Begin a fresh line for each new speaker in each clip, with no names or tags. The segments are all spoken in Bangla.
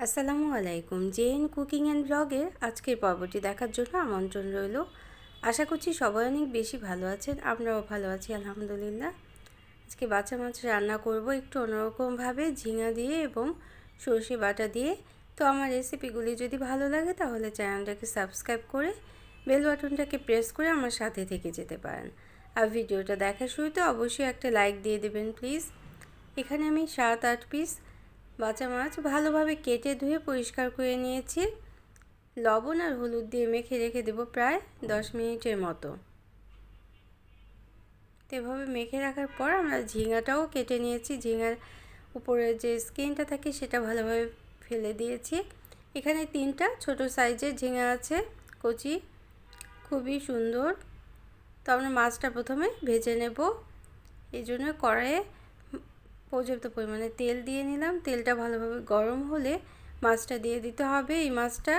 আসসালামু আলাইকুম। জেএন কুকিং অ্যান্ড ব্লগের আজকের পর্বটি দেখার জন্য আমন্ত্রণ রইল। আশা করছি সবাই অনেক বেশি ভালো আছেন, আমরাও ভালো আছি আলহামদুলিল্লাহ। আজকে বাচ্চা মাছ রান্না করব একটু অন্যরকমভাবে, ঝিঙা দিয়ে এবং সর্ষে বাটা দিয়ে। তো আমার রেসিপিগুলি যদি ভালো লাগে তাহলে চ্যানেলটাকে সাবস্ক্রাইব করে বেল বাটনটাকে প্রেস করে আমার সাথে থেকে যেতে পারেন। আর ভিডিওটা দেখার শুরুতে অবশ্যই একটা লাইক দিয়ে দেবেন প্লিজ। এখানে আমি 7-8 পিস বাচ্চা মাছ ভালোভাবে কেটে ধুয়ে পরিষ্কার করে নিয়েছি। লবণ আর হলুদ দিয়ে মেখে রেখে দেব প্রায় 10 মিনিটের মতো। তো এভাবে মেখে রাখার পর আমরা ঝিঙাটাও কেটে নিয়েছি। ঝিঙার উপরে যে স্কিনটা থাকে সেটা ভালোভাবে ফেলে দিয়েছি। এখানে 3টা ছোট সাইজের ঝিঙা আছে কচি, খুবই সুন্দর। তো আমরা মাছটা প্রথমে ভেজে নেব। এই জন্য কড়াইয়ে পর্যাপ্ত পরিমাণে তেল দিয়ে নিলাম। তেলটা ভালোভাবে গরম হলে মাছটা দিয়ে দিতে হবে। এই মাছটা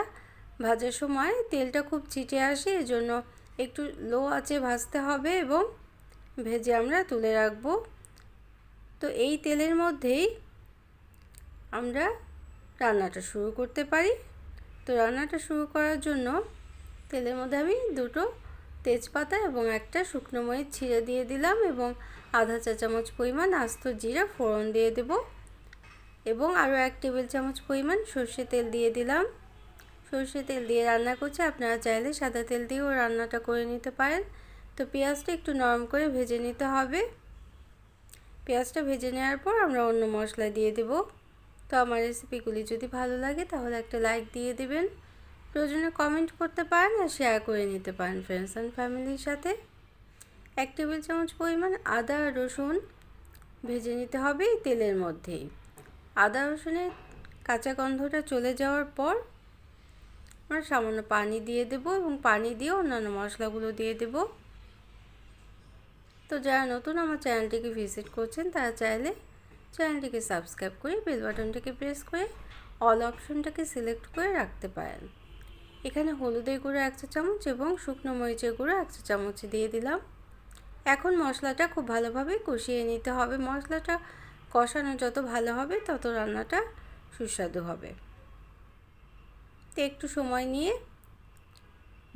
ভাজার সময় তেলটা খুব ছিটে আসে, এজন্য একটু লো আঁচে ভাজতে হবে এবং ভেজে আমরা তুলে রাখবো। তো এই তেলের মধ্যেই আমরা রান্নাটা শুরু করতে পারি। তো রান্নাটা শুরু করার জন্য তেলের মধ্যে আমি 2টো তেজপাতা এবং একটা শুকনো মরিচ ছিঁড়ে দিয়ে দিলাম এবং আধা চা চামচ পরিমাণ আস্ত জিরা ফোড়ন দিয়ে দেব এবং আরও 1 টেবিল চামচ পরিমাণ সর্ষে তেল দিয়ে দিলাম। সর্ষে তেল দিয়ে রান্না করছি, আপনারা চাইলে সাদা তেল দিয়েও রান্নাটা করে নিতে পারেন। তো পেঁয়াজটা একটু নরম করে ভেজে নিতে হবে। পেঁয়াজটা ভেজে নেওয়ার পর আমরা অন্য মশলা দিয়ে দেব। তো আমার রেসিপিগুলি যদি ভালো লাগে তাহলে একটা লাইক দিয়ে দেবেন, প্রয়োজনে কমেন্ট করতে পারেন আর শেয়ার করে নিতে পারেন ফ্রেন্ডস অ্যান্ড ফ্যামিলির সাথে। 1 টেবিল চামচ পরিমাণ আদা আর রসুন ভেজে নিতে হবে এই তেলের মধ্যেই। আদা রসুনের কাঁচা গন্ধটা চলে যাওয়ার পর আমরা সামান্য পানি দিয়ে দেব এবং পানি দিয়ে অন্যান্য মশলাগুলো দিয়ে দেব। তো যারা নতুন আমার চ্যানেলটিকে ভিজিট করছেন তারা চাইলে চ্যানেলটিকে সাবস্ক্রাইব করে বেল বাটনটাকে প্রেস করে অল অপশনটাকে সিলেক্ট করে রাখতে পারেন। এখানে হলুদের গুঁড়ো 1 চা চামচ এবং শুকনো মরিচের গুঁড়ো 1 চা চামচ দিয়ে দিলাম। এখন মশলাটা খুব ভালোভাবে কষিয়ে নিতে হবে। মশলাটা কষানো যত ভালো হবে তত রান্নাটা সুস্বাদু হবে। তো একটু সময় নিয়ে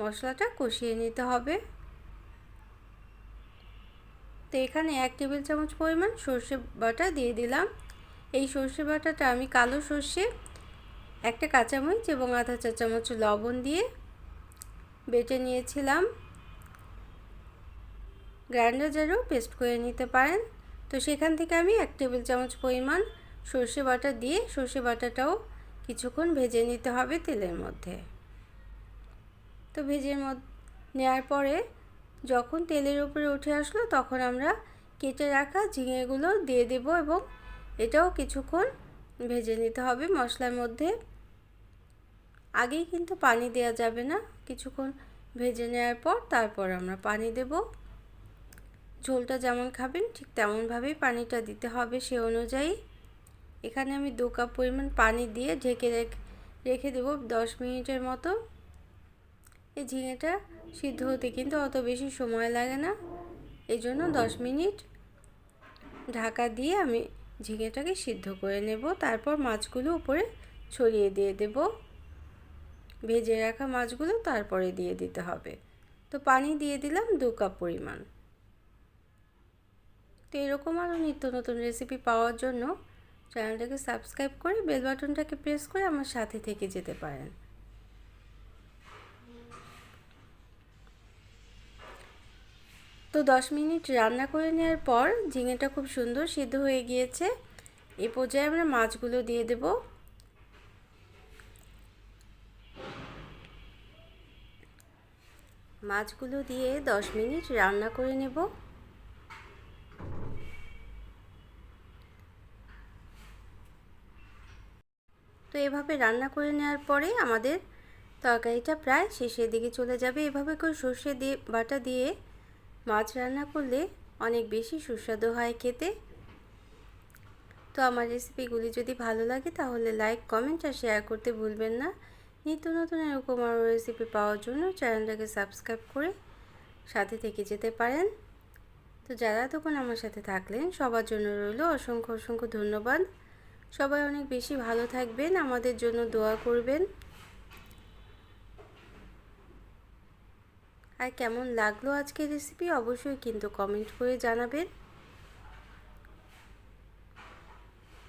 মশলাটা কষিয়ে নিতে হবে। তো এখানে 1 টেবিল চামচ পরিমাণ সর্ষে বাটা দিয়ে দিলাম। এই সর্ষে বাটাটা আমি কালো সর্ষে, একটা কাঁচামরিচ এবং আধা চা চামচ লবণ দিয়ে বেটে নিয়েছিলাম। গ্রাইন্ডার জারেও পেস্ট করে নিতে পারেন। তো সেখান থেকে আমি 1 টেবিল চামচ পরিমাণ সর্ষে বাটা দিয়ে সর্ষে বাটাটাও কিছুক্ষণ ভেজে নিতে হবে তেলের মধ্যে। তো ভেজে নেওয়ার পরে যখন তেলের উপরে উঠে আসলো তখন আমরা কেটে রাখা ঝিঙেগুলো দিয়ে দেব এবং এটাও কিছুক্ষণ ভেজে নিতে হবে মশলার মধ্যে। আগেই কিন্তু পানি দেওয়া যাবে না, কিছুক্ষণ ভেজে নেওয়ার পর তারপর আমরা পানি দেব। ঝোলটা যেমন খাবেন ঠিক তেমনভাবেই পানিটা দিতে হবে সে অনুযায়ী। এখানে আমি 2 কাপ পরিমাণ পানি দিয়ে ঢেকে রেখে দেব 10 মিনিটের মতো। এই ঝিঙেটা সিদ্ধ হতে কিন্তু অত বেশি সময় লাগে না, এই জন্য 10 মিনিট ঢাকা দিয়ে আমি ঝিঙেটাকে সিদ্ধ করে নেব। তারপর মাছগুলো উপরে ছড়িয়ে দিয়ে দেব। ভেজে রাখা মাছগুলো তারপরে দিয়ে দিতে হবে। তো পানি দিয়ে দিলাম 2 কাপ পরিমাণ। তো এরকম আরও নিত্য নতুন রেসিপি পাওয়ার জন্য চ্যানেলটাকে সাবস্ক্রাইব করে বেল বাটনটাকে প্রেস করে আমার সাথে থেকে যেতে পারেন। তো 10 মিনিট রান্না করে নেওয়ার পর ঝিঙেটা খুব সুন্দর সিদ্ধ হয়ে গিয়েছে। এই পর্যায়ে আমরা মাছগুলো দিয়ে দেব। মাছগুলো দিয়ে 10 মিনিট রান্না করে নেব। তো এভাবে রান্না করে নেওয়ার পরে আমাদের তরকারিটা প্রায় শেষের দিকে চলে যাবে। এভাবে করে সর্ষে দিয়ে বাটা দিয়ে মাছ রান্না করলে অনেক বেশি সুস্বাদু হয় খেতে। তো আমার রেসিপিগুলি যদি ভালো লাগে তাহলে লাইক, কমেন্ট আর শেয়ার করতে ভুলবেন না। নিত্য নতুন এরকম আরও রেসিপি পাওয়ার জন্য চ্যানেলটাকে সাবস্ক্রাইব করে সাথে থেকে যেতে পারেন। তো যারা তখন আমার সাথে থাকলেন সবার জন্য রইল অসংখ্য অসংখ্য ধন্যবাদ। সবাই অনেক বেশি ভালো থাকবেন, আমাদের জন্য দোয়া করবেন। আর কেমন লাগলো আজকের রেসিপি অবশ্যই কিন্তু কমেন্ট করে জানাবেন।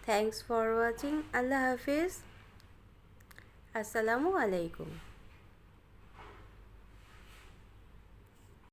Thanks for watching. আল্লাহ হাফিজ। আসসালামু আলাইকুম।